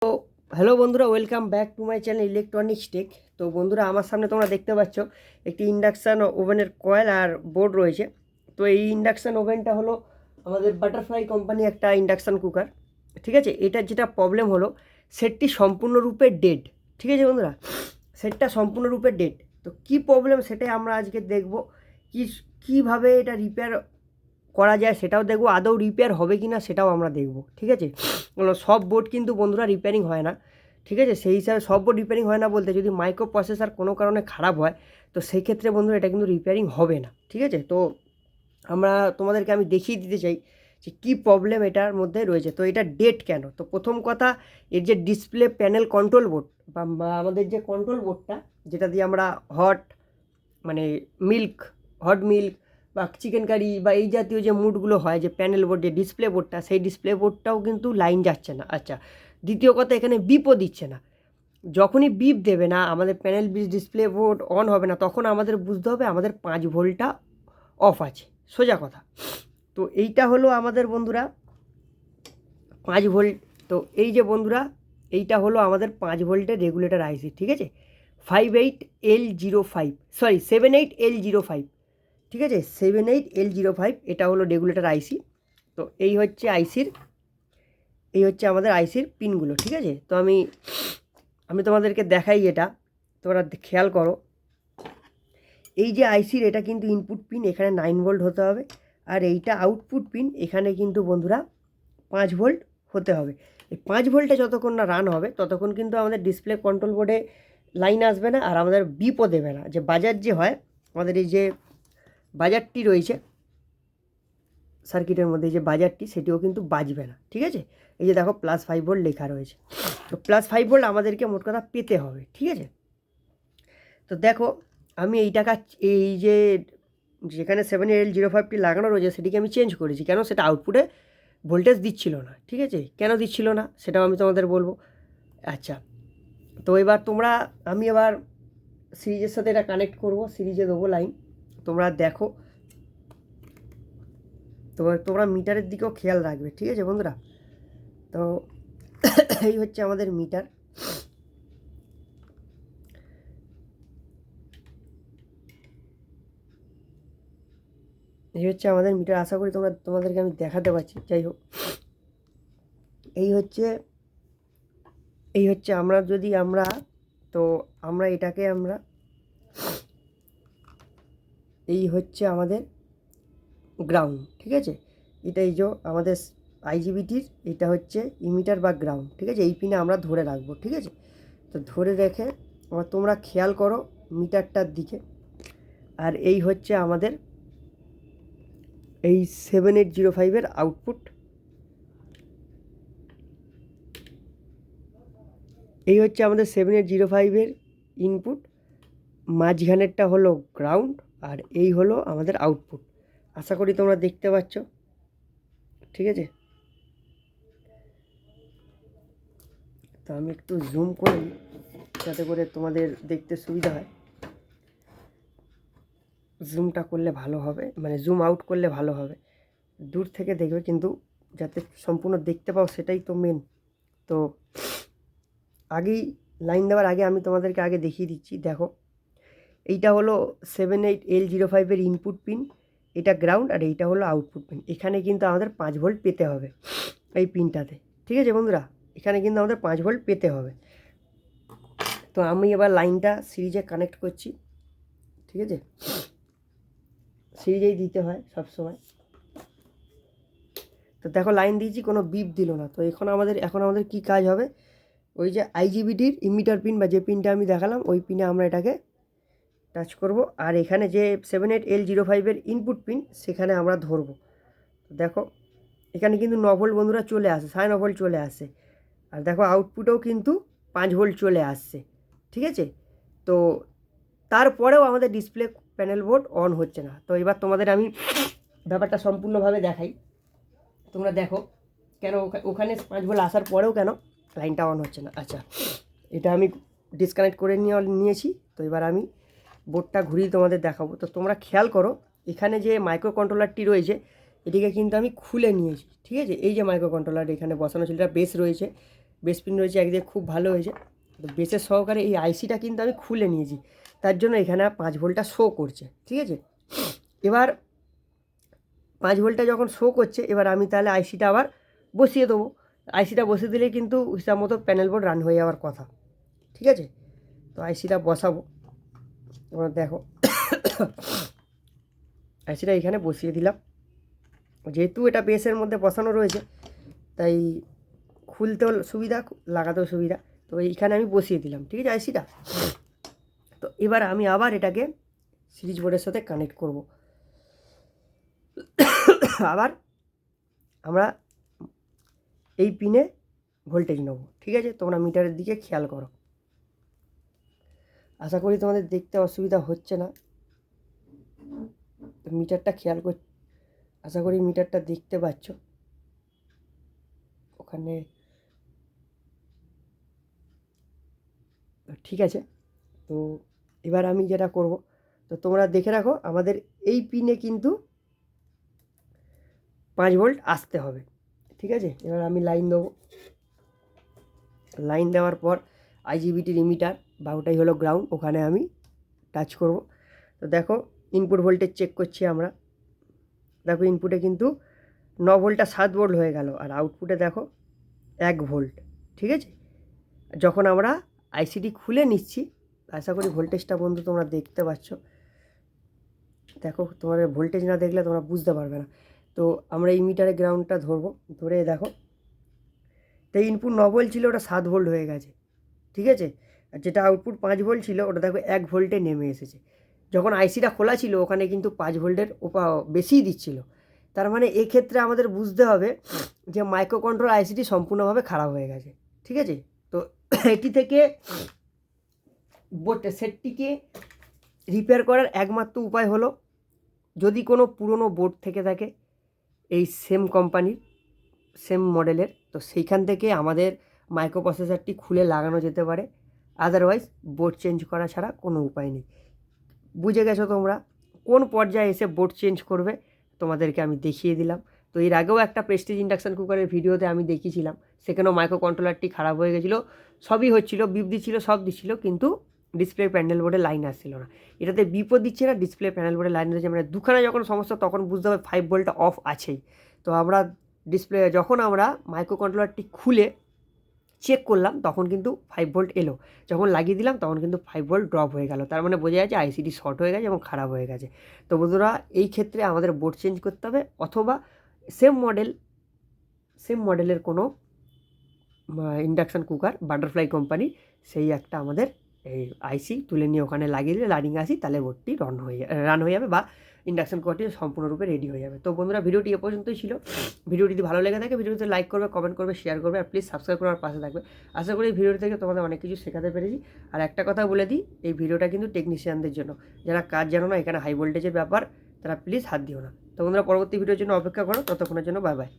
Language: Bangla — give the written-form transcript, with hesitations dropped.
তো হ্যালো বন্ধুরা, welcome back to my channel Electronics Tech. তো বন্ধুরা, আমার সামনে তোমরা দেখতে পাচ্ছ একটি ইন্ডাকশান ওভেনের কয়েল আর বোর্ড রয়েছে। তো এই ইন্ডাকশান ওভেনটা হলো আমাদের বাটারফ্লাই কোম্পানি একটা ইন্ডাকশান কুকার। ঠিক আছে, এটার যেটা প্রবলেম হলো, সেটটি সম্পূর্ণরূপে ডেড। ঠিক আছে বন্ধুরা, সেটটা সম্পূর্ণরূপে ডেড। তো কী প্রবলেম সেটাই আমরা আজকে দেখব। কীভাবে এটা রিপেয়ার করা যায় সেটাও দেখবো, আদৌ রিপেয়ার হবে কি না সেটাও আমরা দেখব। ঠিক আছে, সব বোর্ড কিন্তু বন্ধুরা রিপেয়ারিং হয় না। ঠিক আছে, সেই হিসাবে সব বোর্ড রিপেয়ারিং হয় না বলতে, যদি মাইক্রো প্রসেসর কোনো কারণে খারাপ হয় তো সেই ক্ষেত্রে বন্ধুরা এটা কিন্তু রিপেয়ারিং হবে না। ঠিক আছে, তো আমরা তোমাদেরকে আমি দেখিয়ে দিতে চাই যে কী প্রবলেম এটার মধ্যে রয়েছে। তো এটা ডেট কেন? তো প্রথম কথা, এর যে ডিসপ্লে প্যানেল কন্ট্রোল বোর্ড বা আমাদের যে কন্ট্রোল বোর্ডটা, যেটা দিয়ে আমরা মানে হট মিল্ক বা চিকেন কারি বা এই জাতীয় যে মুডগুলো হয়, যে প্যানেল বোর্ড, যে ডিসপ্লে বোর্ডটা, সেই ডিসপ্লে বোর্ডটাও কিন্তু লাইন যাচ্ছে না। আচ্ছা, দ্বিতীয় কথা, এখানে বিপও দিচ্ছে না। যখনই বিপ দেবে না, আমাদের প্যানেল ডিসপ্লে বোর্ড অন হবে না, তখন আমাদের বুঝতে হবে আমাদের 5 ভোল্টটা অফ আছে, সোজা কথা। তো এইটা হলো আমাদের বন্ধুরা 5 ভোল্ট। তো এই যে বন্ধুরা, এইটা হলো আমাদের 5 ভোল্টের রেগুলেটর আইসি। ঠিক আছে, 58L05, সরি 78L05। ঠিক আছে, 78L05, এটা হলো রেগুলেটর আইসি। তো এই হচ্ছে আমাদের আইসির পিনগুলো। ঠিক আছে, তো আমি তোমাদেরকে দেখাই, এটা তোমরা খেয়াল করো। এই যে আইসির, এটা কিন্তু ইনপুট পিন, এখানে 9 ভোল্ট হতে হবে। আর এইটা আউটপুট পিন, এখানে কিন্তু বন্ধুরা 5 ভোল্ট হতে হবে। এই 5 ভোল্টে যতক্ষণ না রান হবে ততক্ষণ কিন্তু আমাদের ডিসপ্লে কন্ট্রোল বোর্ডে লাইন আসবে না, আর আমাদের বিপও দেবে না। যে বাজার যে হয়, আমাদের এই যে বাজারটি রয়েছে সার্কিটের মধ্যে, যে বাজারটি, সেটিও কিন্তু বাজবে না। ঠিক আছে, এই যে দেখো +5 ভোল্ট লেখা রয়েছে। তো +5 ভোল্ট আমাদেরকে মোট কথা পেতে হবে। ঠিক আছে, তো দেখো, আমি এই যে যেখানে 7L05টি লাগানো রয়েছে সেটিকে আমি চেঞ্জ করেছি। কেন? সেটা আউটপুটে ভোল্টেজ দিচ্ছিল না। ঠিক আছে, কেন দিচ্ছিল না সেটাও আমি তোমাদের বলবো। আচ্ছা, তো আমি এবার সিরিজের সাথে এটা কানেক্ট করব, সিরিজে দেবো লাইন। তোমরা দেখো, তোমরা মিটারের দিকেও খেয়াল রাখবে। ঠিক আছে বন্ধুরা, তো এই হচ্ছে আমাদের মিটার। আশা করি তোমাদেরকে আমি দেখাতে পারছি। যাই হোক, এই হচ্ছে তো এই হচ্ছে আমাদের গ্রাউন্ড। ঠিক আছে, এটা এই যে আমাদের আইজিবিটির, এটা হচ্ছে ইমিটার বা গ্রাউন্ড। ঠিক আছে, এই পিনে আমরা ধরে রাখবো। ঠিক আছে, তো ধরে রেখে তোমরা খেয়াল করো মিটারটার দিকে। আর এই হচ্ছে আমাদের এই 7805-এর আউটপুট, এই হচ্ছে আমাদের 7805-এর ইনপুট, মাঝখানেরটা হলো গ্রাউন্ড, আর এই হলো আমাদের আউটপুট। আশা করি তোমরা দেখতে পাচ্ছ। ঠিক আছে, তো আমি একটু জুম করি যাতে করে তোমাদের দেখতে সুবিধা হয়। জুমটা করলে ভালো হবে, মানে জুম আউট করলে ভালো হবে। দূর থেকে দেখবে কিন্তু, যাতে সম্পূর্ণ দেখতে পাও, সেটাই তো মেন। তো লাইন দেওয়ার আগে আমি তোমাদেরকে আগে দেখিয়ে দিচ্ছি। দেখো, এইটা হলো 78L05-এর ইনপুট পিন, এটা গ্রাউন্ড, আর এইটা হলো আউটপুট পিন। এখানে কিন্তু আমাদের 5 ভোল্ট পেতে হবে এই পিনটাতে। ঠিক আছে বন্ধুরা, এখানে কিন্তু আমাদের 5 ভোল্ট পেতে হবে। তো আমি এবার লাইনটা সিরিজে কানেক্ট করছি। ঠিক আছে, সিরিজেই দিতে হয় সবসময়। তো দেখো, লাইন দিয়েছি, কোনো বিপ দিল না। তো এখন আমাদের কী কাজ হবে, ওই যে আইজিবিটির ইমিটার পিন বা যে পিনটা আমি দেখালাম, ওই পিনে আমরা এটাকে টাচ করব। আর এখানে যে 78L05-এর ইনপুট পিন, সেখানে আমরা ধরবো। দেখো, এখানে কিন্তু 9 ভোল্ট বন্ধুরা চলে আসে, 9.5 ভোল্ট চলে আসে। আর দেখো, আউটপুটেও কিন্তু 5 ভোল্ট চলে আসছে। ঠিক আছে, তো তারপরেও আমাদের ডিসপ্লে প্যানেল বোর্ড অন হচ্ছে না। তো এবার তোমাদের আমি ব্যাপারটা সম্পূর্ণভাবে দেখাই। তোমরা দেখো, কেন ওখানে 5 ভোল্ট আসার পরেও কেন লাইনটা অন হচ্ছে না। আচ্ছা, এটা আমি ডিসকানেক্ট করে নিয়েছি। তো এবার আমি বোর্ডটা ঘুরিয়ে তোমাদের দেখাবো। তো তোমরা খেয়াল করো, এখানে যে মাইক্রো কন্ট্রোলারটি রয়েছে, এটিকে কিন্তু আমি খুলে নিয়েছি। ঠিক আছে, এই যে মাইক্রো কন্ট্রোলার এখানে বসানো ছিল, এটা বেস রয়েছে, বেস পিন রয়েছে একদিকে, খুব ভালো হয়েছে। তো বেসের সহকারে এই আইসিটা কিন্তু আমি খুলে নিয়েছি, তার জন্য এখানে 5 ভোল্টটা শো করছে, ঠিক আছে। এবার 5 ভোল্টটা যখন শো করছে, এবার আমি তাহলে আইসিটা আবার বসিয়ে দেবো। আইসিটা বসিয়ে দিলে কিন্তু হিসাব মতো প্যানেল বোর্ড রান হয়ে যাওয়ার কথা, ঠিক আছে। তো আইসিটা বসাবো, তোমরা দেখো। আইসিটা এখানে বসিয়ে দিলাম। যেহেতু এটা বেসের মধ্যে বসানো রয়েছে, তাই খুলতেও সুবিধা, লাগাতেও সুবিধা। তো এইখানে আমি বসিয়ে দিলাম, ঠিক আছে আইসিটা। তো এবার আমি আবার এটাকে সিরিজ বোর্ডের সাথে কানেক্ট করব। আবার আমরা এই পিনে ভোল্টেজ নেব, ঠিক আছে। তোমরা মিটারের দিকে খেয়াল করো, আশা করি তোমাদের দেখতে অসুবিধা হচ্ছে না। তো মিটারটা খেয়াল কর, আশা করি মিটারটা দেখতে পাচ্ছ ওখানে, ঠিক আছে। তো এবার আমি যেটা করব, তো তোমরা দেখে রাখো, আমাদের এই পিনে কিন্তু 5 ভোল্ট আসতে হবে, ঠিক আছে। এবার আমি লাইন দেবো, লাইন দেওয়ার পর আইজিবিটির ইমিটার বা ওটাই হলো গ্রাউন্ড, ওখানে আমি টাচ করব। তো দেখো ইনপুট ভোল্টেজ চেক করছি আমরা, দেখো ইনপুটে কিন্তু 9 ভোল্টটা 7 ভোল্ট হয়ে গেল, আর আউটপুটে দেখো 1 ভোল্ট, ঠিক আছে। যখন আমরা আইসিটি খুলে নিচ্ছি, আশা করি ভোল্টেজটা বন্ধু তোমরা দেখতে পাচ্ছ। দেখো, তোমাদের ভোল্টেজ না দেখলে তোমরা বুঝতে পারবে না। তো আমরা এই মিটারে গ্রাউন্ডটা ধরবো, ধরে দেখো, তো ইনপুট 9 ভোল্ট ছিল, ওটা 7 ভোল্ট হয়ে গেছে, ঠিক আছে। আর যেটা আউটপুট 5 ভোল্ট ছিল, ওটা দেখো 1 ভোল্টে নেমে এসেছে। যখন আইসিটা খোলা ছিল, ওখানে কিন্তু 5 ভোল্টের বেশিই দিচ্ছিল। তার মানে এক্ষেত্রে আমাদের বুঝতে হবে যে মাইক্রো কন্ট্রোল আইসিটি সম্পূর্ণভাবে খারাপ হয়ে গেছে, ঠিক আছে। তো এটি থেকে বোর্ড সেটটিকে রিপেয়ার করার একমাত্র উপায় হলো, যদি কোনো পুরনো বোর্ড থেকে থাকে এই সেম কোম্পানির, সেম মডেলের, তো সেইখান থেকে আমাদের মাইক্রো প্রসেসরটি খুলে লাগানো যেতে পারে। আদারওয়াইজ বোর্ড চেঞ্জ করা ছাড়া কোনো উপায় নেই। বুঝে গেছো তোমরা, কোন পর্যায়ে এসে বোর্ড চেঞ্জ করবে তোমাদেরকে আমি দেখিয়ে দিলাম। তো এর আগেও একটা প্রেস্টিজ ইন্ডাকশান কুকারের ভিডিওতে আমি দেখিয়েছিলাম, সেখানেও মাইক্রো কন্ট্রোলারটি খারাপ হয়ে গেছিলো, সবই হচ্ছিলো, বিপ দিচ্ছিলো, সব দিচ্ছিলো, কিন্তু ডিসপ্লে প্যানেল বোর্ডে লাইন আসছিল না। এটাতে বিপও দিচ্ছে না, ডিসপ্লে প্যানেল বোর্ডে লাইন রয়েছে, মানে দুখানে যখন সমস্যা, তখন বুঝতে হবে 5 ভোল্টটা অফ আছেই। তো আমরা ডিসপ্লে, যখন আমরা মাইক্রো কন্ট্রোলারটি খুলে চেক করলাম, তখন কিন্তু 5 ভোল্ট এলো, যখন লাগিয়ে দিলাম তখন কিন্তু 5 ভোল্ট ড্রপ হয়ে গেল। তার মানে বোঝা যাচ্ছে আইসিটি শর্ট হয়ে গেছে এবং খারাপ হয়ে গেছে। তো বন্ধুরা, এই ক্ষেত্রে আমাদের বোর্ড চেঞ্জ করতে হবে, অথবা সেম মডেলের কোনো ইন্ডাকশান কুকার বাটারফ্লাই কোম্পানি, সেই একটা আমাদের এই আইসি তুলে নিয়ে ওখানে লাগিয়ে দিলে, লাইনিং আসি, তাহলে বোর্ডটি রান হয়ে যাবে, বা ইন্ডাকশান কুকারটি সম্পূর্ণরূপে রেডি হয়ে যাবে। তো বন্ধুরা, ভিডিওটি এ পর্যন্তই ছিল। ভিডিওটি যদি ভালো লেগে থাকে, ভিডিওতে লাইক করবে, কমেন্ট করবে, শেয়ার করবে, আর প্লিজ সাবস্ক্রাইব করার পাশে থাকবে। আশা করি এই ভিডিওটি থেকে তোমাদের অনেক কিছু শেখাতে পেরেছি। আর একটা কথা বলে দিই, এই ভিডিওটা কিন্তু টেকনিশিয়ানদের জন্য, যারা কাজ জানো না, এখানে হাই ভোল্টেজের ব্যাপার, তারা প্লিজ হাত দিও না। তো বন্ধুরা, পরবর্তী ভিডিওর জন্য অপেক্ষা করো, ততক্ষণের জন্য বাই বাই।